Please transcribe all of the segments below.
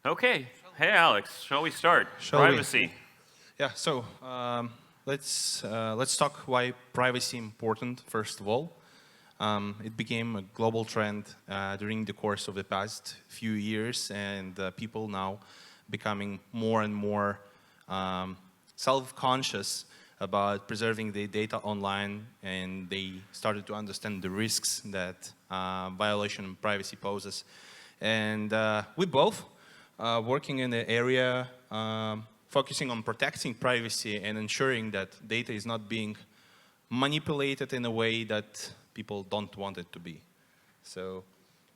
Okay. Hey, Alex. Shall we start? Shall we? Privacy. Yeah. So let's talk why privacy important. First of all, it became a global trend during the course of the past few years, and people now becoming more and more self-conscious about preserving their data online, and they started to understand the risks that violation of privacy poses. And we both working in the area focusing on protecting privacy and ensuring that data is not being manipulated in a way that people don't want it to be. So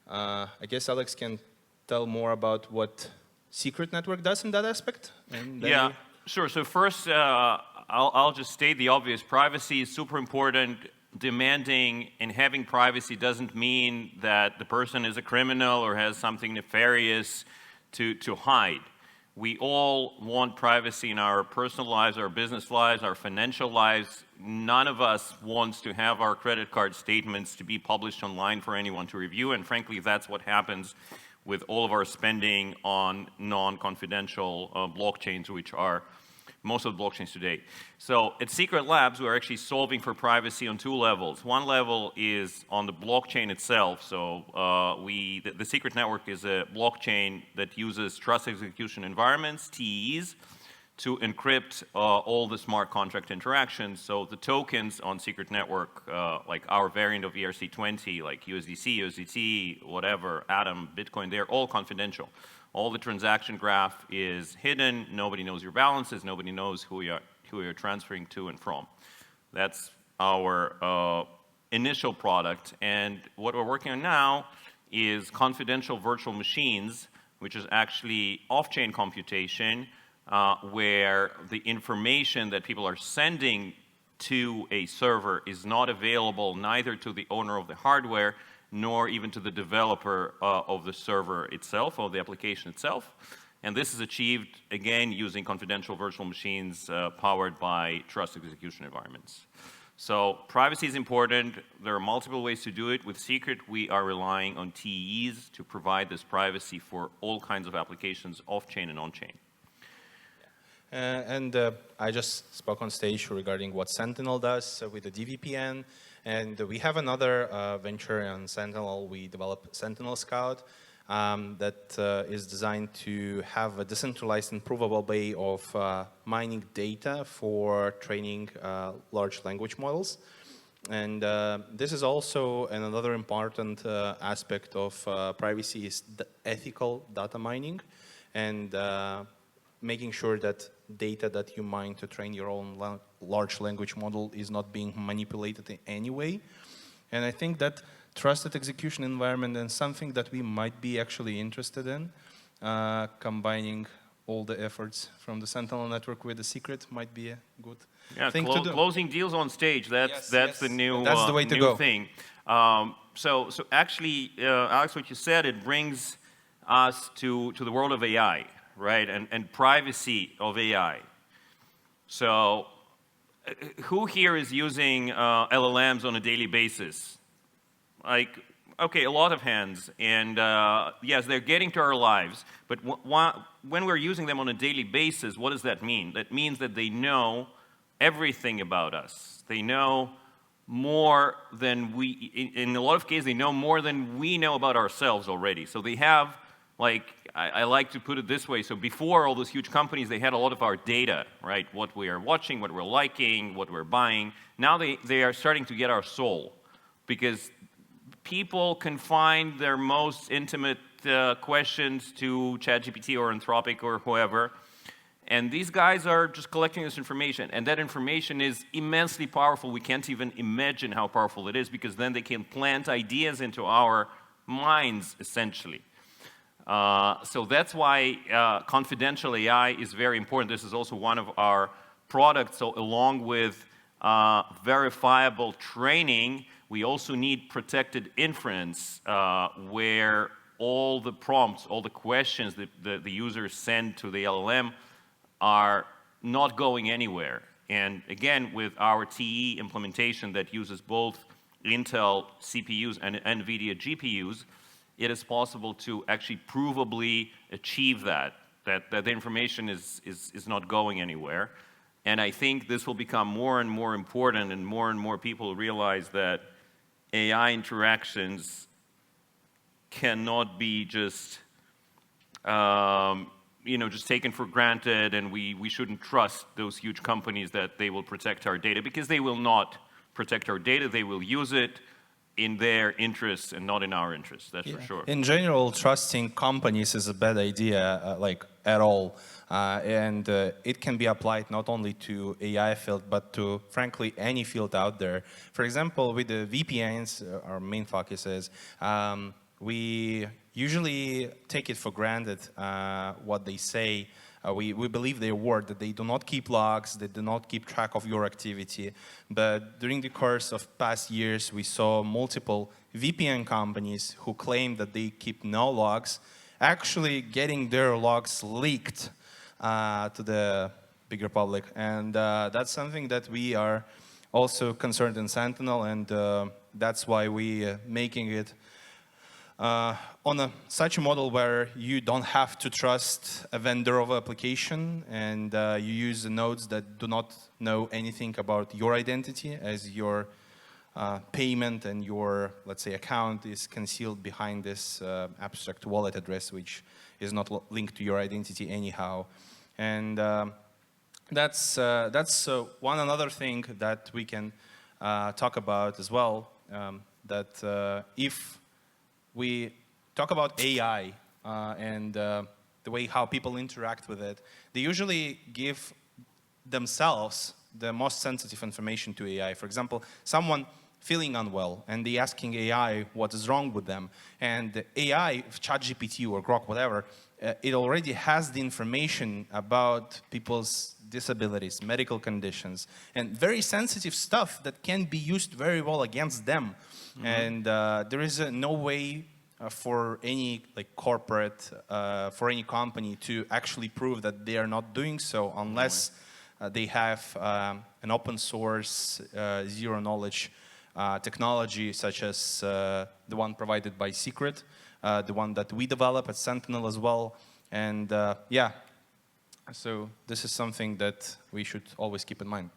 I guess Alex can tell more about what Secret Network does in that aspect. And Yeah, sure. So first, I'll just state the obvious. Privacy is super important. Demanding and having privacy doesn't mean that the person is a criminal or has something nefarious to hide. We all want privacy in our personal lives, our business lives, our financial lives. None of us wants to have our credit card statements to be published online for anyone to review, and frankly, that's what happens with all of our spending on non-confidential blockchains, which are most of the blockchains today. So at Secret Labs, we're actually solving for privacy on two levels. One level is on the blockchain itself. So the Secret Network is a blockchain that uses trust execution environments, TEs, to encrypt all the smart contract interactions. So the tokens on Secret Network, like our variant of ERC20, like USDC, USDT, whatever, Atom, Bitcoin, they're all confidential. All the transaction graph is hidden. Nobody knows your balances. Nobody knows who you're transferring to and from. That's our initial product. And what we're working on now is confidential virtual machines, which is actually off-chain computation, where the information that people are sending to a server is not available neither to the owner of the hardware nor even to the developer of the server itself, or the application itself. And this is achieved, again, using confidential virtual machines powered by trust execution environments. So privacy is important. There are multiple ways to do it. With Secret, we are relying on TEs to provide this privacy for all kinds of applications, off-chain and on-chain. I just spoke on stage regarding what Sentinel does with the DVPN. And we have another venture on Sentinel. We developed Sentinel Scout that is designed to have a decentralized and provable way of mining data for training large language models. And this is also another important aspect of privacy is the ethical data mining and making sure that data that you mine to train your own large language model is not being manipulated in any way. And I think that trusted execution environment is something that we might be actually interested in. Combining all the efforts from the Sentinel network with the Secret might be a good thing to do. Closing deals on stage, that's the new, that's the way to go. Thing. So actually, Alex, what you said, it brings us to the world of AI. Right, and privacy of AI. So who here is using LLMs on a daily basis? Like, okay, a lot of hands. And yes, they're getting to our lives. But when we're using them on a daily basis, what does that mean? That means that they know everything about us. They know more than we, in a lot of cases, they know more than we know about ourselves already. So they have, like, I like to put it this way. So before all those huge companies, they had a lot of our data, right? What we are watching, what we're liking, what we're buying. Now they are starting to get our soul, because people confine their most intimate questions to ChatGPT or Anthropic or whoever. And these guys are just collecting this information. And that information is immensely powerful. We can't even imagine how powerful it is, because then they can plant ideas into our minds, essentially. So that's why confidential AI is very important. This is also one of our products. So along with verifiable training, we also need protected inference, where all the prompts, all the questions that the users send to the LLM are not going anywhere. And again, with our TE implementation that uses both Intel CPUs and NVIDIA GPUs, it is possible to actually provably achieve that the information is not going anywhere. And I think this will become more and more important, and more people realize that AI interactions cannot be just, just taken for granted, and we shouldn't trust those huge companies that they will protect our data, because they will not protect our data. They will use it in their interests and not in our interests, that's for sure. In general, trusting companies is a bad idea, at all. And it can be applied not only to AI field, but to, frankly, any field out there. For example, with the VPNs, our main focus is, we usually take it for granted what they say. We believe their word, that they do not keep logs, they do not keep track of your activity. But during the course of past years, we saw multiple VPN companies who claim that they keep no logs, actually getting their logs leaked to the bigger public. And that's something that we are also concerned in Sentinel, and that's why we making it on such a model where you don't have to trust a vendor of application, and you use the nodes that do not know anything about your identity, as your payment and your, let's say, account is concealed behind this abstract wallet address, which is not linked to your identity anyhow. And that's one another thing that we can talk about as well, that if we talk about AI and the way how people interact with it, they usually give themselves the most sensitive information to AI. For example, someone feeling unwell, and they asking AI what is wrong with them. And the AI, ChatGPT or Grok, whatever, it already has the information about people's disabilities, medical conditions, and very sensitive stuff that can be used very well against them. Mm-hmm. And there is no way for any corporate, for any company to actually prove that they are not doing so, unless they have an open source, zero knowledge technology, such as the one provided by Secret, the one that we develop at Sentinel as well. And yeah, so this is something that we should always keep in mind.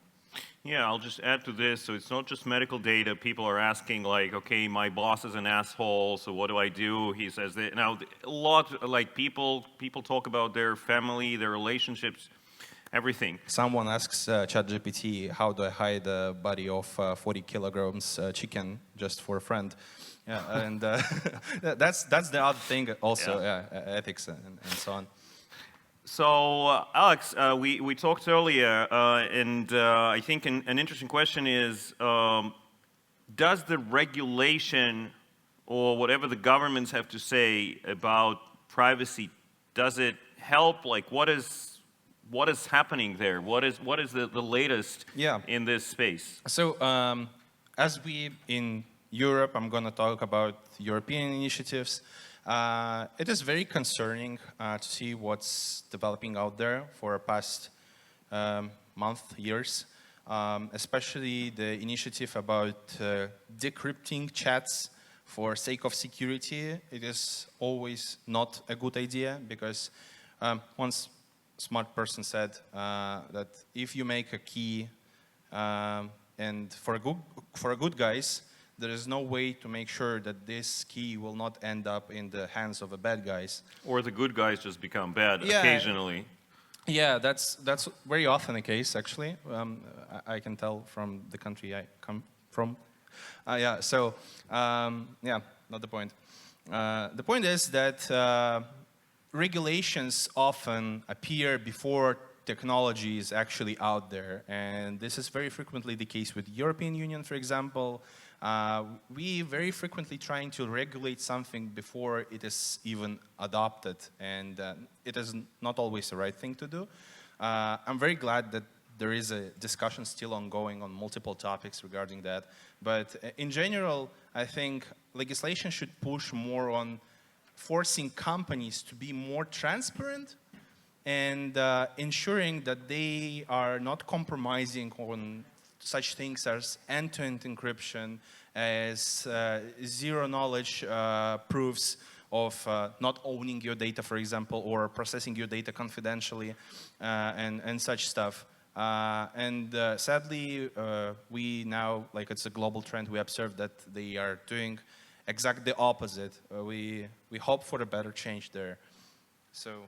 Yeah, I'll just add to this. So it's not just medical data. People are asking, okay, my boss is an asshole, so what do I do? He says that. Now, a lot, people talk about their family, their relationships, everything. Someone asks ChatGPT, how do I hide a body of 40 kilograms chicken just for a friend? Yeah, and that's the other thing also, ethics and so on. So, Alex, we talked earlier, and I think an interesting question is, does the regulation or whatever the governments have to say about privacy, does it help? What is happening there? What is the latest in this space? So, as we in Europe, I'm going to talk about European initiatives. It is very concerning to see what's developing out there for the past years, especially the initiative about decrypting chats for sake of security. It is always not a good idea, because once smart person said that if you make a key and for a good guys, there is no way to make sure that this key will not end up in the hands of a bad guys. Or the good guys just become bad occasionally. Yeah, that's very often the case, actually. I can tell from the country I come from. Yeah, so, yeah, not the point. The point is that regulations often appear before technology is actually out there. And this is very frequently the case with the European Union, for example. We very frequently trying to regulate something before it is even adopted, and it is not always the right thing to do. I'm very glad that there is a discussion still ongoing on multiple topics regarding that. But in general, I think legislation should push more on forcing companies to be more transparent and ensuring that they are not compromising on such things as end-to-end encryption, as zero knowledge proofs, of not owning your data, for example, or processing your data confidentially and such stuff. Sadly, we now, like it's a global trend, we observe that they are doing exactly the opposite. We hope for a better change there. So.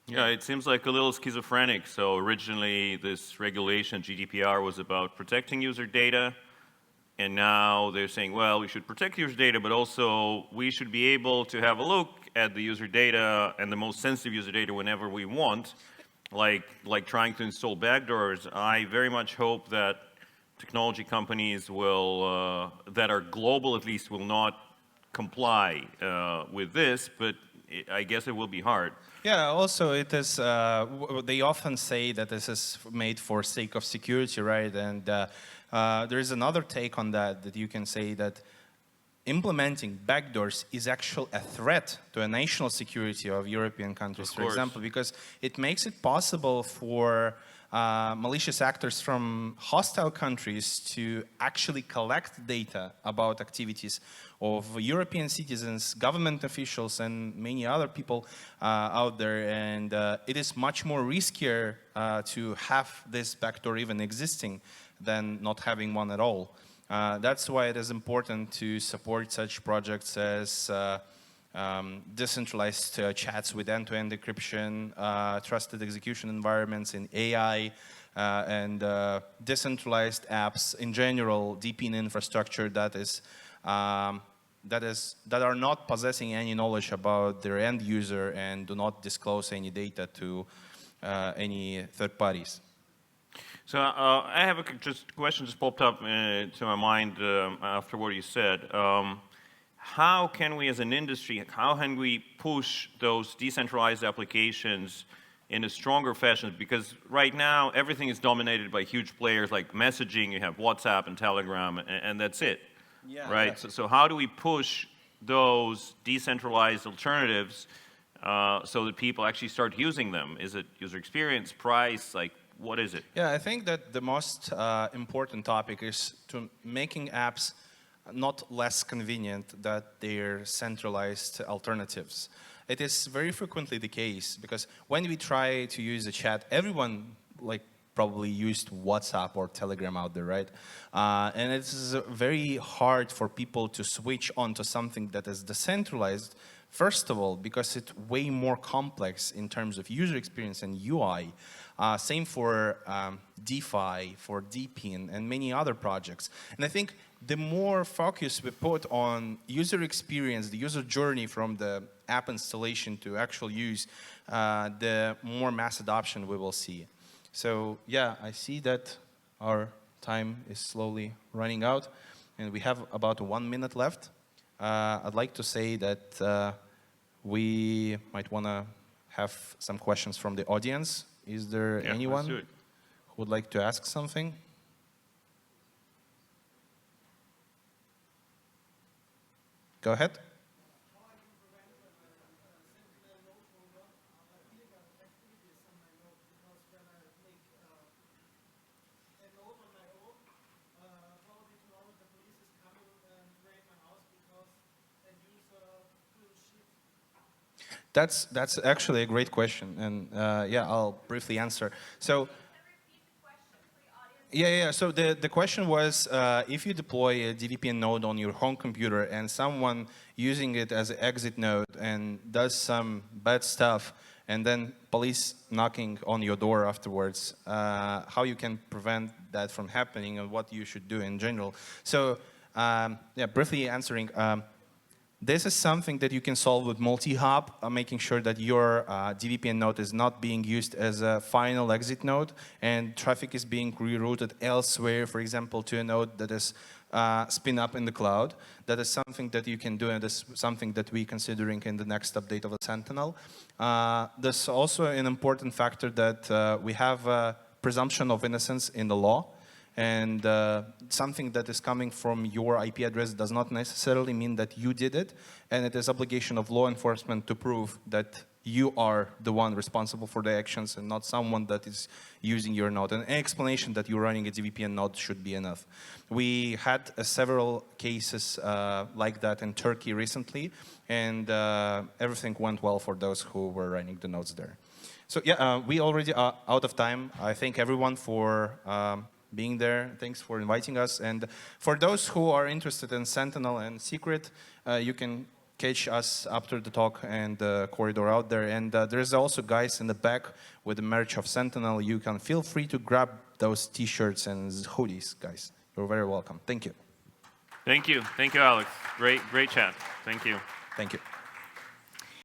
Yeah, it seems like a little schizophrenic. So originally this regulation, GDPR, was about protecting user data. And now they're saying, well, we should protect user data, but also we should be able to have a look at the user data and the most sensitive user data whenever we want, like trying to install backdoors. I very much hope that technology companies will, that are global at least, will not comply with this, but I guess it will be hard. Yeah, also it is, they often say that this is made for sake of security, right? And there is another take on that, that you can say that implementing backdoors is actually a threat to a national security of European countries, for example, because it makes it possible for malicious actors from hostile countries to actually collect data about activities of European citizens, government officials, and many other people out there. And it is much more riskier to have this backdoor even existing than not having one at all. That's why it is important to support such projects as decentralized chats with end-to-end encryption, trusted execution environments in AI, and decentralized apps in general, DPN infrastructure that are not possessing any knowledge about their end user and do not disclose any data to any third parties. So I have a question just popped up to my mind after what you said. How can we as an industry, how can we push those decentralized applications in a stronger fashion? Because right now everything is dominated by huge players like messaging. You have WhatsApp and Telegram, and that's it. Yeah, right? Yeah. So how do we push those decentralized alternatives so that people actually start using them? Is it user experience, price, like what is it? Yeah, I think that the most important topic is to making apps not less convenient than their centralized alternatives. It is very frequently the case because when we try to use a chat, everyone probably used WhatsApp or Telegram out there, right? And it's very hard for people to switch onto something that is decentralized. First of all, because it's way more complex in terms of user experience and UI. Same for DeFi, for DPN, and many other projects. And I think the more focus we put on user experience, the user journey from the app installation to actual use, the more mass adoption we will see. So yeah, I see that our time is slowly running out, and we have about 1 minute left. I'd like to say that we might want to have some questions from the audience. Is there anyone who would like to ask something? Go ahead. That's actually a great question, and yeah, I'll briefly answer. So, yeah. So the question was, if you deploy a DVPN node on your home computer and someone using it as an exit node and does some bad stuff, and then police knocking on your door afterwards, how you can prevent that from happening and what you should do in general. So, yeah, briefly answering. This is something that you can solve with multi-hop, making sure that your DVPN node is not being used as a final exit node and traffic is being rerouted elsewhere, for example, to a node that is spin up in the cloud. That is something that you can do, and this is something that we're considering in the next update of the Sentinel. There's also an important factor that we have a presumption of innocence in the law. And something that is coming from your IP address does not necessarily mean that you did it. And it is obligation of law enforcement to prove that you are the one responsible for the actions and not someone that is using your node. And an explanation that you're running a DVPN node should be enough. We had several cases like that in Turkey recently, and everything went well for those who were running the nodes there. So yeah, we already are out of time. I thank everyone for being there. Thanks for inviting us. And for those who are interested in Sentinel and Secret, you can catch us after the talk and the corridor out there. And there's also guys in the back with the merch of Sentinel. You can feel free to grab those T-shirts and hoodies, guys. You're very welcome. Thank you. Thank you. Thank you, Alex. Great chat. Thank you. Thank you.